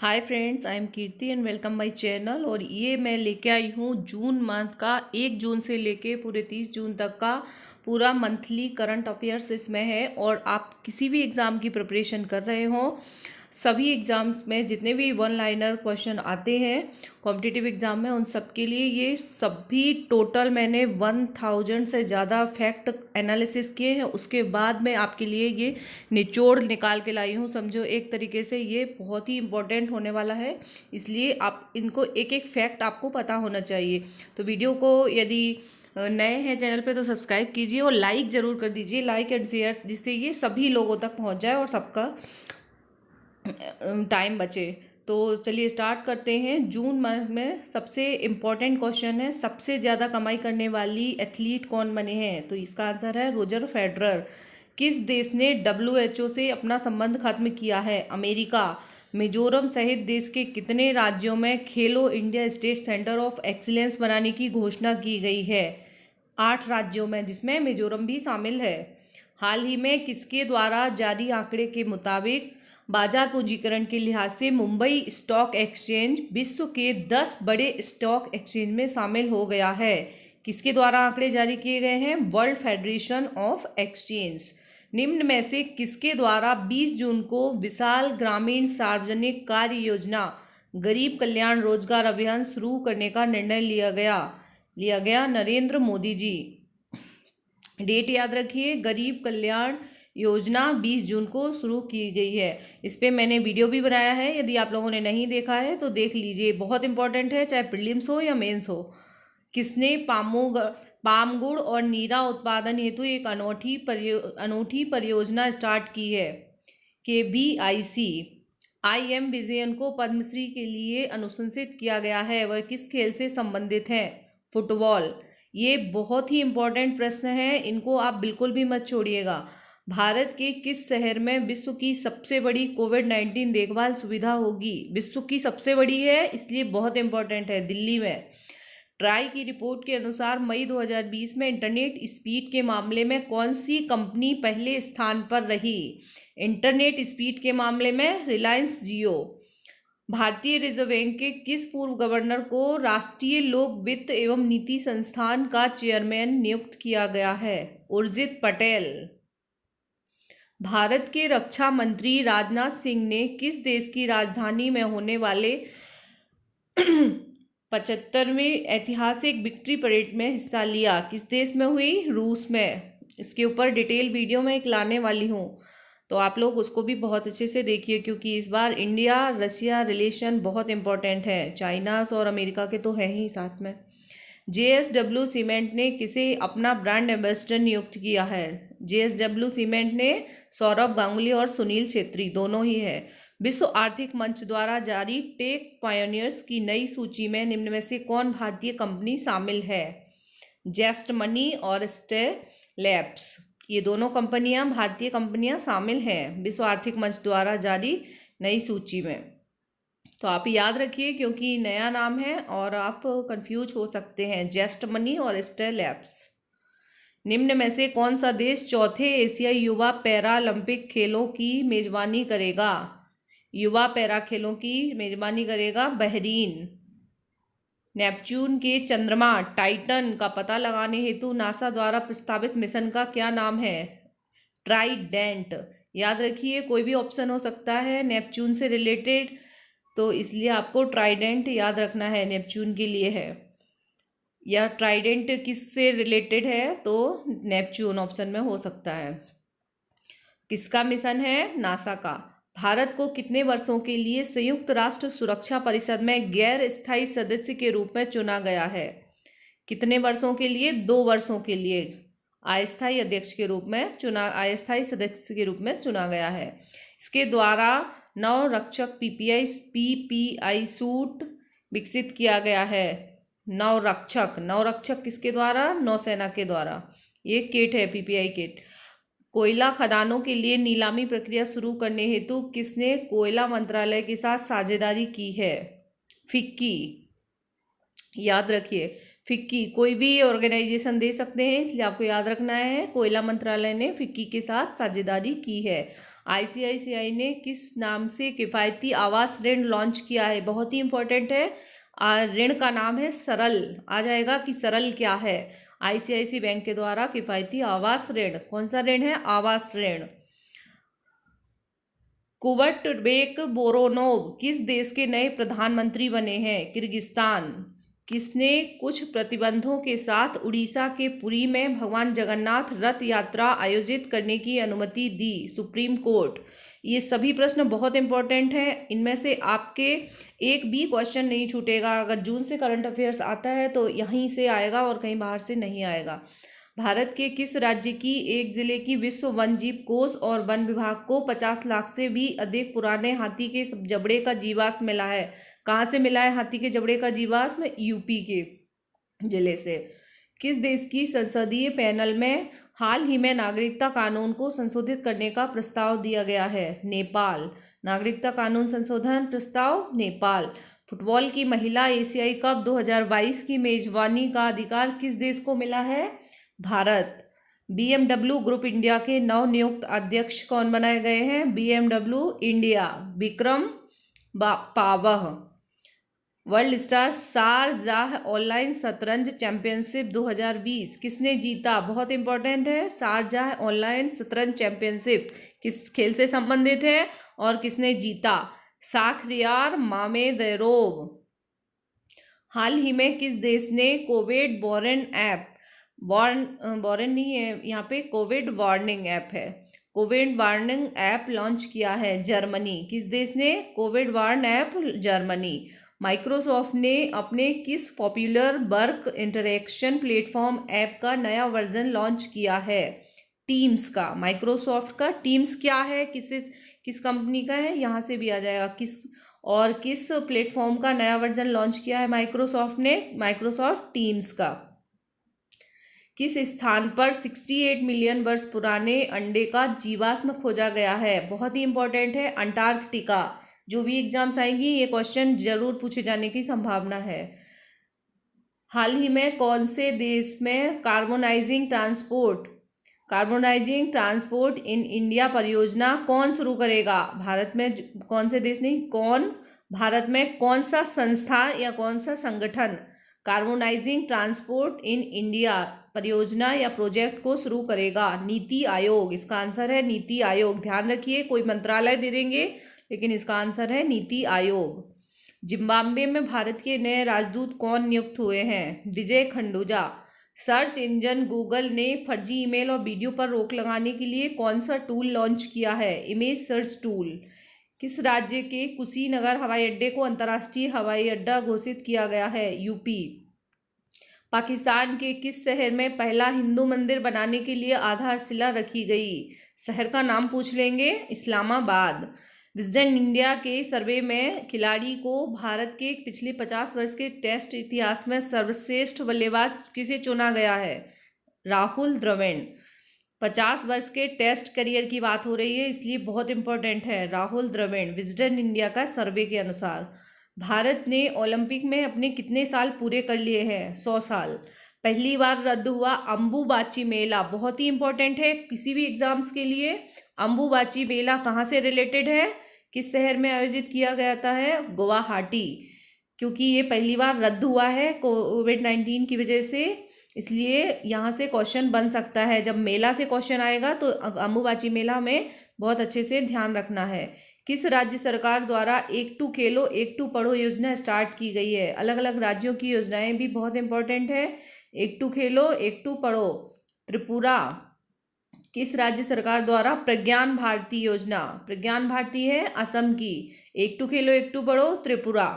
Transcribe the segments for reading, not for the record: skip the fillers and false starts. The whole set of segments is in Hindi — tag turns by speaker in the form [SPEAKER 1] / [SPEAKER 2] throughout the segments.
[SPEAKER 1] Hi friends, I am Kirti and welcome my channel. और ये मैं लेके आई हूँ जून मंथ का 1 जून से लेके पूरे 30 जून तक का पूरा मंथली करंट अफेयर्स इसमें है। और आप किसी भी एग्ज़ाम की प्रिपरेशन कर रहे हो, सभी एग्ज़ाम्स में जितने भी वन लाइनर क्वेश्चन आते हैं कॉम्पिटिटिव एग्ज़ाम में, उन सब के लिए ये सभी टोटल मैंने 1000 से ज़्यादा फैक्ट एनालिसिस किए हैं। उसके बाद मैं आपके लिए ये निचोड़ निकाल के लाई हूँ। समझो एक तरीके से ये बहुत ही इंपॉर्टेंट होने वाला है, इसलिए आप इनको एक एक फैक्ट आपको पता होना चाहिए। तो वीडियो को यदि नए हैं चैनल पे तो सब्सक्राइब कीजिए और लाइक ज़रूर कर दीजिए, लाइक एंड शेयर, जिससे ये सभी लोगों तक पहुँच जाए और सबका टाइम बचे। तो चलिए स्टार्ट करते हैं। जून मंथ में सबसे इम्पोर्टेंट क्वेश्चन है, सबसे ज़्यादा कमाई करने वाली एथलीट कौन बने हैं? तो इसका आंसर है रोजर फेडरर। किस देश ने WHO से अपना संबंध खत्म किया है? अमेरिका। मिजोरम सहित देश के कितने राज्यों में खेलो India state centre of excellence बनाने की घोषणा की गई है? 8 राज्यों में, जिसमें मिजोरम भी शामिल है। हाल ही में किसके द्वारा जारी आंकड़े के मुताबिक बाजार पूंजीकरण के लिहाज से मुंबई स्टॉक एक्सचेंज विश्व के 10 बड़े स्टॉक एक्सचेंज में शामिल हो गया है? किसके द्वारा आंकड़े जारी किए गए हैं? World federation of exchange. निम्न में से किसके द्वारा 20 जून को विशाल ग्रामीण सार्वजनिक कार्य योजना गरीब कल्याण रोजगार अभियान शुरू करने का निर्णय लिया गया? नरेंद्र मोदी जी। डेट याद रखिए, गरीब कल्याण योजना 20 जून को शुरू की गई है। इस पे मैंने वीडियो भी बनाया है, यदि आप लोगों ने नहीं देखा है तो देख लीजिए, बहुत इंपॉर्टेंट है, चाहे प्रीलिम्स हो या मेंस हो। किसने पाम गुड़ और नीरा उत्पादन हेतु एक अनूठी परियोजना स्टार्ट की है? KVIC। IM विजयन को पद्मश्री के लिए अनुशंसित किया गया है, वह किस खेल से संबंधित है? फुटबॉल। ये बहुत ही इंपॉर्टेंट प्रश्न है, इनको आप बिल्कुल भी मत छोड़िएगा। भारत के किस शहर में विश्व की सबसे बड़ी कोविड-19 देखभाल सुविधा होगी? विश्व की सबसे बड़ी है, इसलिए बहुत इंपॉर्टेंट है, दिल्ली में। ट्राई की रिपोर्ट के अनुसार मई 2020 में इंटरनेट स्पीड के मामले में कौन सी कंपनी पहले स्थान पर रही? इंटरनेट स्पीड के मामले में रिलायंस जियो। भारतीय रिजर्व बैंक के किस पूर्व गवर्नर को राष्ट्रीय लोक वित्त एवं नीति संस्थान का चेयरमैन नियुक्त किया गया है? उर्जित पटेल। भारत के रक्षा मंत्री राजनाथ सिंह ने किस देश की राजधानी में होने वाले 75वें ऐतिहासिक विक्ट्री परेड में हिस्सा लिया? किस देश में हुई? रूस में। इसके ऊपर डिटेल वीडियो में एक लाने वाली हूँ, तो आप लोग उसको भी बहुत अच्छे से देखिए, क्योंकि इस बार इंडिया रशिया रिलेशन बहुत इंपॉर्टेंट है। चाइना और अमेरिका के तो है ही साथ में। JSW सीमेंट ने किसे अपना ब्रांड एम्बेसडर नियुक्त किया है? JSW सीमेंट ने सौरभ गांगुली और सुनील छेत्री, दोनों ही है। विश्व आर्थिक मंच द्वारा जारी टेक पायोनियर्स की नई सूची में निम्न में से कौन भारतीय कंपनी शामिल है? जेस्ट मनी और स्टे लैब्स, ये दोनों कंपनियां भारतीय कंपनियां शामिल हैं विश्व आर्थिक मंच द्वारा जारी नई सूची में। तो आप याद रखिए, क्योंकि नया नाम है और आप कंफ्यूज हो सकते हैं, जेस्ट मनी और स्टे लैब्स। निम्न में से कौन सा देश चौथे एशियाई युवा पैरालंपिक खेलों की मेजबानी करेगा? युवा पैरा खेलों की मेजबानी करेगा बहरीन। नेपच्यून के चंद्रमा टाइटन का पता लगाने हेतु नासा द्वारा प्रस्तावित मिशन का क्या नाम है? ट्राइडेंट। याद रखिए, कोई भी ऑप्शन हो सकता है नेपच्यून से रिलेटेड, तो इसलिए आपको ट्राइडेंट याद रखना है, नेपच्यून के लिए है। या ट्राइडेंट किस से रिलेटेड है? तो नेपच्यून ऑप्शन में हो सकता है। किसका मिशन है? नासा का। भारत को कितने वर्षों के लिए संयुक्त राष्ट्र सुरक्षा परिषद में गैर स्थायी सदस्य के रूप में चुना गया है? कितने वर्षों के लिए? 2 वर्षों के लिए अस्थायी सदस्य के रूप में चुना गया है। इसके द्वारा नवरक्षक PPI सूट विकसित किया गया है। नवरक्षक किसके द्वारा? नौसेना के द्वारा। ये किट है, PPI किट। कोयला खदानों के लिए नीलामी प्रक्रिया शुरू करने हेतु किसने कोयला मंत्रालय के साथ साझेदारी की है? फिक्की। याद रखिए, फिक्की कोई भी ऑर्गेनाइजेशन दे सकते हैं, इसलिए आपको याद रखना है। कोयला मंत्रालय ने फिक्की के साथ साझेदारी की है। आईसीआईसीआई ने किस नाम से किफ़ायती आवास ऋण लॉन्च किया है? बहुत ही इंपॉर्टेंट है। ऋण का नाम है सरल। आ जाएगा कि सरल क्या है? आईसीआईसी बैंक के द्वारा किफ़ायती आवास ऋण। कौन सा ऋण है? आवास ऋण। कुवटबेक बोरोनोव किस देश के नए प्रधानमंत्री बने हैं? किर्गिस्तान। किसने कुछ प्रतिबंधों के साथ उड़ीसा के पुरी में भगवान जगन्नाथ रथ यात्रा आयोजित करने की अनुमति दी? Supreme court. ये सभी प्रश्न बहुत इंपॉर्टेंट हैं। इनमें से आपके एक भी क्वेश्चन नहीं छूटेगा। अगर जून से करंट अफेयर्स आता है तो यहीं से आएगा और कहीं बाहर से नहीं आएगा। भारत के किस राज्य की एक जिले की विश्व वन जीव कोष और वन विभाग को 50 लाख से भी अधिक पुराने हाथी के जबड़े का जीवाश्म मिला है? कहाँ से मिला है हाथी के जबड़े का जीवाश्म? यूपी के जिले से। किस देश की संसदीय पैनल में हाल ही में नागरिकता कानून को संशोधित करने का प्रस्ताव दिया गया है? नेपाल। नागरिकता कानून संशोधन प्रस्ताव नेपाल। फुटबॉल की महिला एशियाई कप 2022 की मेजबानी का अधिकार किस देश को मिला है? भारत। BMW ग्रुप इंडिया के नवनियुक्त अध्यक्ष कौन बनाए गए हैं? BMW India Vikram Pawah. World star Sharjah online शतरंज चैंपियनशिप 2020 किसने जीता? बहुत इंपॉर्टेंट है। शारजाह ऑनलाइन शतरंज चैंपियनशिप किस खेल से संबंधित है और किसने जीता? शाखरियार मामेदरोव। हाल ही में किस देश ने कोविड वॉर्न ऐप वॉर्न नहीं है यहाँ पे, कोविड वार्निंग ऐप है, कोविड वार्निंग ऐप लॉन्च किया है? जर्मनी। किस देश ने? Covid warn app Germany. Microsoft ने अपने किस popular work interaction platform app का नया वर्जन लॉन्च किया है? टीम्स का। माइक्रोसॉफ्ट का टीम्स क्या है? किस कंपनी का है? यहाँ से भी आ जाएगा। किस प्लेटफॉर्म का नया वर्जन लॉन्च किया है माइक्रोसॉफ्ट ने? माइक्रोसॉफ्ट टीम्स का। किस स्थान पर 68 मिलियन वर्ष पुराने अंडे का जीवाश्म खोजा गया है? बहुत ही इंपॉर्टेंट है। अंटार्कटिका। जो भी एग्जाम्स आएंगी ये क्वेश्चन जरूर पूछे जाने की संभावना है। हाल ही में कौन से देश में कार्बोनाइजिंग ट्रांसपोर्ट इन इंडिया परियोजना कौन शुरू करेगा? भारत में। कौन से देश नहीं, कौन? भारत में कौन सा संस्था या कौन सा संगठन कार्बोनाइजिंग ट्रांसपोर्ट इन इंडिया परियोजना या प्रोजेक्ट को शुरू करेगा? नीति आयोग। इसका आंसर है नीति आयोग। ध्यान रखिए, कोई मंत्रालय दे देंगे लेकिन इसका आंसर है नीति आयोग। जिम्बाब्वे में भारत के नए राजदूत कौन नियुक्त हुए हैं? विजय खंडूजा। सर्च इंजन गूगल ने फर्जी ईमेल और वीडियो पर रोक लगाने के लिए कौन सा टूल लॉन्च किया है? Image search tool. किस राज्य के कुशीनगर हवाई अड्डे को अंतर्राष्ट्रीय हवाई अड्डा घोषित किया गया है? यूपी। पाकिस्तान के किस शहर में पहला हिंदू मंदिर बनाने के लिए आधारशिला रखी गई? शहर का नाम पूछ लेंगे। इस्लामाबाद। विजडन इंडिया के सर्वे में खिलाड़ी को भारत के पिछले 50 वर्ष के टेस्ट इतिहास में सर्वश्रेष्ठ बल्लेबाज किसे चुना गया है? राहुल द्रविड़। 50 वर्ष के टेस्ट करियर की बात हो रही है इसलिए बहुत इंपॉर्टेंट है। राहुल द्रविड़ विजडन इंडिया का सर्वे के अनुसार। भारत ने ओलंपिक में अपने कितने साल पूरे कर लिए हैं? 100 साल। पहली बार रद्द हुआ अंबुबाची मेला। बहुत ही इंपॉर्टेंट है किसी भी एग्जाम्स के लिए। अंबुबाची मेला कहाँ से रिलेटेड है? किस शहर में आयोजित किया गया है? गुवाहाटी। क्योंकि ये पहली बार रद्द हुआ है कोविड-19 की वजह से, इसलिए यहाँ से क्वेश्चन बन सकता है। जब मेला से क्वेश्चन आएगा तो अंबुबाची मेला में बहुत अच्छे से ध्यान रखना है। किस राज्य सरकार द्वारा एक टू खेलो एक टू पढ़ो योजना स्टार्ट की गई है? अलग अलग राज्यों की योजनाएं भी बहुत इंपॉर्टेंट है। एक टू खेलो एक टू पढ़ो। त्रिपुरा। किस राज्य सरकार द्वारा प्रज्ञान भारती योजना? प्रज्ञान भारती है असम की। एक टू खेलो एक टू पढ़ो त्रिपुरा।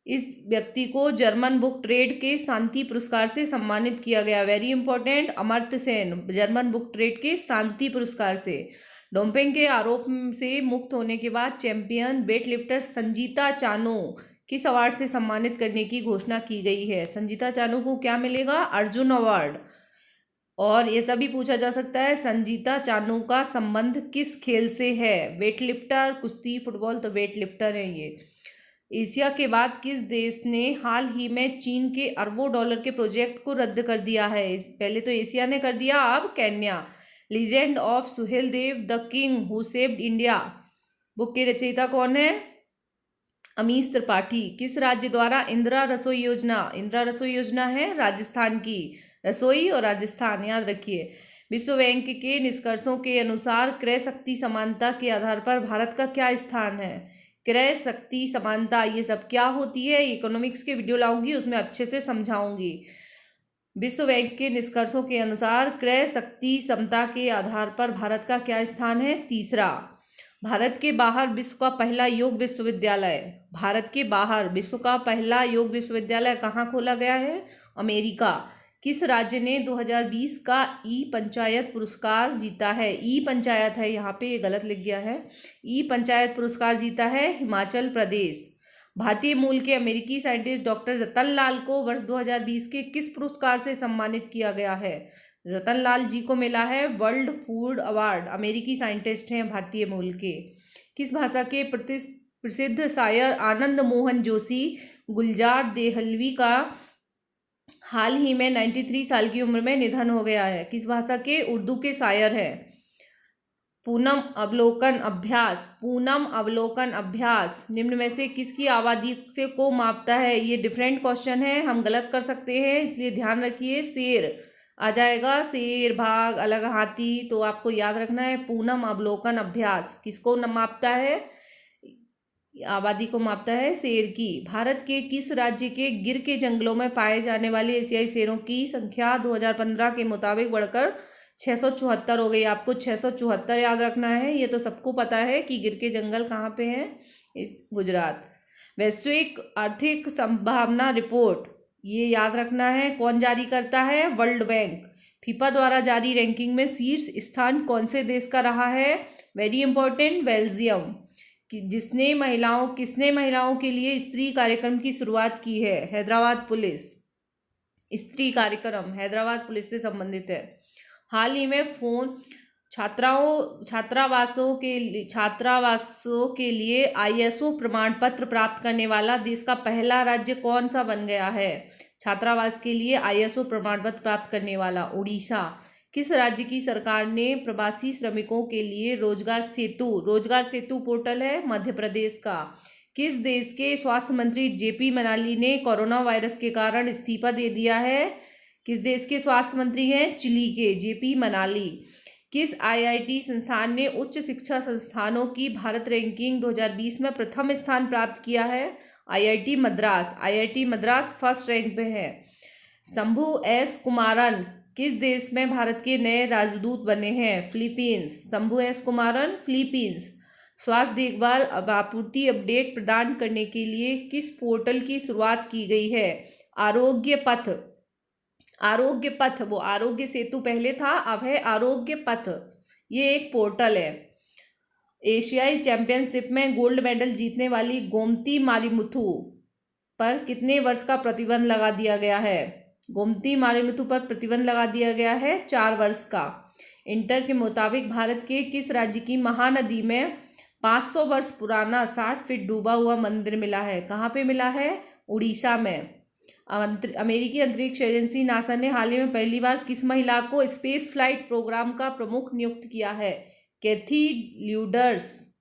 [SPEAKER 1] इस व्यक्ति को जर्मन बुक ट्रेड के शांति पुरस्कार से सम्मानित किया गया। Very important, Amartya Sen German book trade के शांति पुरस्कार से। डोपिंग के आरोप से मुक्त होने के बाद champion weight lifter Sanjita Chanu किस अवार्ड से सम्मानित करने की घोषणा की गई है? संजीता चानू को क्या मिलेगा? अर्जुन अवार्ड। और ये सभी पूछा जा सकता है संजीता चानू का संबंध किस खेल से है? वेट लिफ्टर, कुश्ती, फुटबॉल, तो वेट लिफ्टर है ये। एशिया के बाद किस देश ने हाल ही में चीन के अरबों डॉलर के प्रोजेक्ट को रद्द कर दिया है? पहले तो एशिया ने कर दिया, अब Kenya. Legend of Suheldev the king who saved India book के रचयिता कौन है? अमीश त्रिपाठी। किस राज्य द्वारा इंदिरा रसोई योजना है राजस्थान की। रसोई और राजस्थान याद रखिए। विश्व बैंक के निष्कर्षों के अनुसार क्रय शक्ति समानता के आधार पर भारत का क्या स्थान है? क्रय शक्ति समानता ये सब क्या होती है? इकोनॉमिक्स के वीडियो लाऊंगी, उसमें अच्छे से समझाऊंगी। विश्व बैंक के निष्कर्षों के अनुसार क्रय शक्ति समता के आधार पर भारत का क्या स्थान है? तीसरा। भारत के बाहर विश्व का पहला योग विश्वविद्यालय। भारत के बाहर विश्व का पहला योग विश्वविद्यालय कहाँ खोला गया है? अमेरिका। किस राज्य ने 2020 का ई पंचायत पुरस्कार जीता है? ई पंचायत है, यहाँ पे ये गलत लिख गया है। ई पंचायत पुरस्कार जीता है हिमाचल प्रदेश। भारतीय मूल के अमेरिकी साइंटिस्ट डॉक्टर रतन लाल को वर्ष 2020 के किस पुरस्कार से सम्मानित किया गया है? रतन लाल जी को मिला है वर्ल्ड फूड अवार्ड। अमेरिकी साइंटिस्ट हैं भारतीय मूल के। किस भाषा के प्रसिद्ध शायर आनंद मोहन जोशी गुलजार देहलवी का हाल ही में 93 साल की उम्र में निधन हो गया है? किस भाषा के? उर्दू के शायर हैं। पूनम अवलोकन अभ्यास निम्न में से किसकी आबादी से को मापता है? ये डिफरेंट क्वेश्चन है, हम गलत कर सकते हैं, इसलिए ध्यान रखिए। शेर आ जाएगा, शेर, बाघ, अलग हाथी, तो आपको याद रखना है पूनम अवलोकन अभ्यास किसको मापता है? आबादी को मापता है शेर की। भारत के किस राज्य के गिर के जंगलों में पाए जाने वाले एशियाई शेरों की संख्या 2015 के मुताबिक बढ़कर 674 हो गई? आपको 674 याद रखना है, ये तो सबको पता है कि गिर के जंगल कहाँ पे हैं, इस गुजरात। वैश्विक आर्थिक संभावना रिपोर्ट ये याद रखना है, कौन जारी करता है? World bank. फीफा द्वारा जारी रैंकिंग में शीर्ष स्थान कौन से देश का रहा है? Very important, Belgium. किसने महिलाओं के लिए स्त्री कार्यक्रम की शुरुआत की है? हैदराबाद पुलिस। स्त्री कार्यक्रम हैदराबाद पुलिस से संबंधित है। हाल ही में फोन छात्रावासों के लिए ISO प्रमाण पत्र प्राप्त करने वाला देश का पहला राज्य कौन सा बन गया है? छात्रावास के लिए ISO प्रमाण पत्र प्राप्त करने वाला उड़ीसा। किस राज्य की सरकार ने प्रवासी श्रमिकों के लिए रोजगार सेतु पोर्टल है? मध्य प्रदेश का। किस देश के स्वास्थ्य मंत्री JP मनाली ने कोरोना वायरस के कारण इस्तीफा दे दिया है? किस देश के स्वास्थ्य मंत्री हैं? चिली के JP मनाली। किस IIT संस्थान ने उच्च शिक्षा संस्थानों की भारत रैंकिंग 2020 में प्रथम स्थान प्राप्त किया है? IIT मद्रास फर्स्ट रैंक पे है। शंभू S कुमारन किस देश में भारत के नए राजदूत बने हैं? Philippines. Shambhu S Kumaran Philippines. स्वास्थ्य देखभाल आपूर्ति अपडेट प्रदान करने के लिए किस पोर्टल की शुरुआत की गई है? आरोग्य पथ। वो आरोग्य सेतु पहले था, अब है आरोग्य पथ। ये एक पोर्टल है। एशियाई चैंपियनशिप में गोल्ड मेडल जीतने वाली गोमती मारिमुथु पर कितने वर्ष का प्रतिबंध लगा दिया गया है? गोमती मारिमुथु पर प्रतिबंध लगा दिया गया है 4 वर्ष का। इंटर के मुताबिक भारत के किस राज्य की महानदी में 500 वर्ष पुराना 60 फीट डूबा हुआ मंदिर मिला है? कहाँ पे मिला है? उड़ीसा में। अमेरिकी अंतरिक्ष एजेंसी नासा ने हाल ही में पहली बार किस महिला को स्पेस फ्लाइट प्रोग्राम का प्रमुख नियुक्त किया है? कैथी ल्यूडर्स।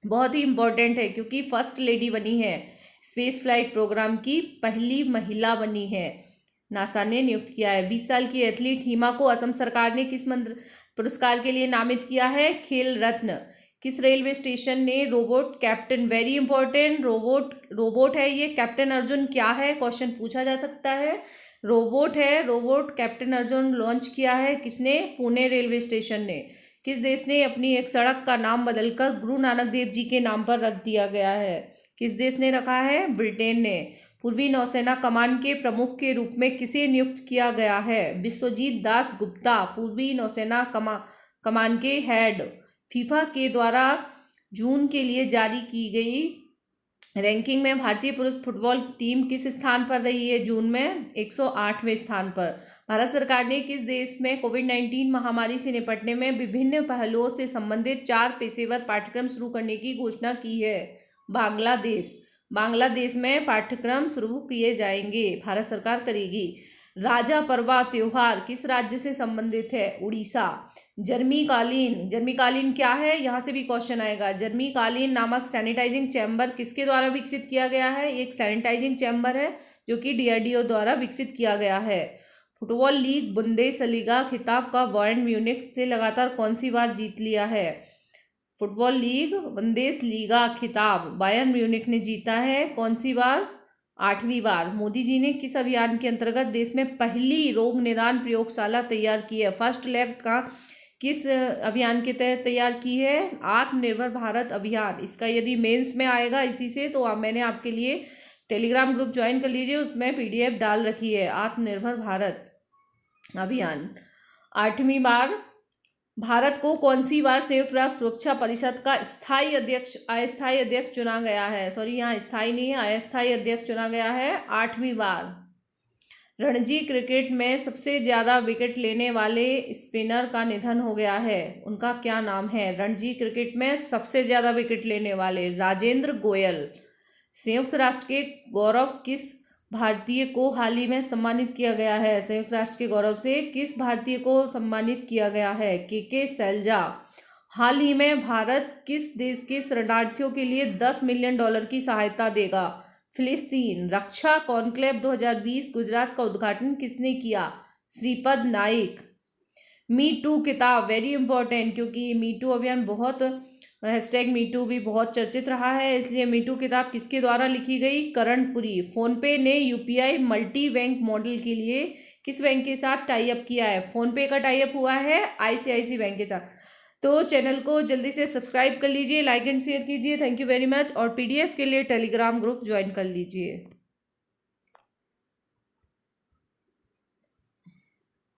[SPEAKER 1] बहुत ही इंपॉर्टेंट है क्योंकि फर्स्ट लेडी बनी है, स्पेस फ्लाइट प्रोग्राम की पहली महिला बनी है, नासा ने नियुक्त किया है। 20 साल की एथलीट हिमा को असम सरकार ने किस पुरस्कार के लिए नामित किया है? खेल रत्न। किस रेलवे स्टेशन ने robot captain, very important, robot है ये, कैप्टन अर्जुन क्या है क्वेश्चन पूछा जा सकता है। रोबोट है, रोबोट कैप्टन अर्जुन लॉन्च किया है किसने? पुणे रेलवे स्टेशन ने। किस देश ने अपनी एक सड़क का नाम बदलकर गुरु नानक देव जी के नाम पर रख दिया गया है? किस देश ने रखा है? ब्रिटेन ने। पूर्वी नौसेना कमान के प्रमुख के रूप में किसे नियुक्त किया गया है? विश्वजीत दास गुप्ता पूर्वी नौसेना कमान के हेड। फीफा के द्वारा जून के लिए जारी की गई रैंकिंग में भारतीय पुरुष फुटबॉल टीम किस स्थान पर रही है? जून में 108वें स्थान पर। भारत सरकार ने किस देश में कोविड-19 महामारी से निपटने में विभिन्न पहलुओं से संबंधित 4 पेशेवर पाठ्यक्रम शुरू करने की घोषणा की है? बांग्लादेश। बांग्लादेश में पाठ्यक्रम शुरू किए जाएंगे, भारत सरकार करेगी। राजा परवा त्योहार किस राज्य से संबंधित है? उड़ीसा। जर्मीकालीन क्या है? यहाँ से भी क्वेश्चन आएगा। जर्मीकालीन नामक सैनिटाइजिंग चैम्बर किसके द्वारा विकसित किया गया है? एक सैनिटाइजिंग चैम्बर है जो कि DRDO द्वारा विकसित किया गया है। फुटबॉल लीग बुंदेसलीगा खिताब का बायर्न म्यूनिख से लगातार कौन सी बार जीत लिया है? फुटबॉल लीग बुंदेसलीगा खिताब बायर्न म्यूनिख ने जीता है, कौन सी बार? 8वीं बार। मोदी जी ने किस अभियान के अंतर्गत देश में पहली रोग निदान प्रयोगशाला तैयार की है? फर्स्ट लैब का किस अभियान के तहत तैयार की है? आत्मनिर्भर भारत अभियान। इसका यदि मेंस में आएगा इसी से तो मैंने आपके लिए टेलीग्राम ग्रुप ज्वाइन कर लीजिए, उसमें PDF डाल रखी है, आत्मनिर्भर भारत अभियान। 8वीं बार। भारत को कौन सी बार संयुक्त राष्ट्र सुरक्षा परिषद का अस्थायी अध्यक्ष चुना गया है? सॉरी, यहाँ स्थायी नहीं है, अस्थायी अध्यक्ष चुना गया है 8वीं बार। रणजी क्रिकेट में सबसे ज्यादा विकेट लेने वाले स्पिनर का निधन हो गया है, उनका क्या नाम है? रणजी क्रिकेट में सबसे ज्यादा विकेट लेने वाले राजेंद्र गोयल। संयुक्त राष्ट्र के गौरव किस भारतीय को हाल ही में सम्मानित किया गया है? संयुक्त राष्ट्र के गौरव से किस भारतीय को सम्मानित किया गया है? के सैलजा। हाल ही में भारत किस देश के शरणार्थियों के लिए $10 मिलियन की सहायता देगा? फिलिस्तीन। रक्षा कॉन्क्लेव 2020 गुजरात का उद्घाटन किसने किया? श्रीपद नाइक। मी टू किताब वेरी इंपॉर्टेंट, क्योंकि मी टू अभियान बहुत #MeToo भी बहुत चर्चित रहा है, इसलिए मी टू किताब किसके द्वारा लिखी गई? करणपुरी। फोनपे ने UPI मल्टी बैंक मॉडल के लिए किस बैंक के साथ टाई अप किया है? फोनपे का टाई अप हुआ है ICICI बैंक के साथ। तो चैनल को जल्दी से सब्सक्राइब कर लीजिए, लाइक एंड शेयर कीजिए। Thank you very much. और PDF के लिए टेलीग्राम ग्रुप ज्वाइन कर लीजिए।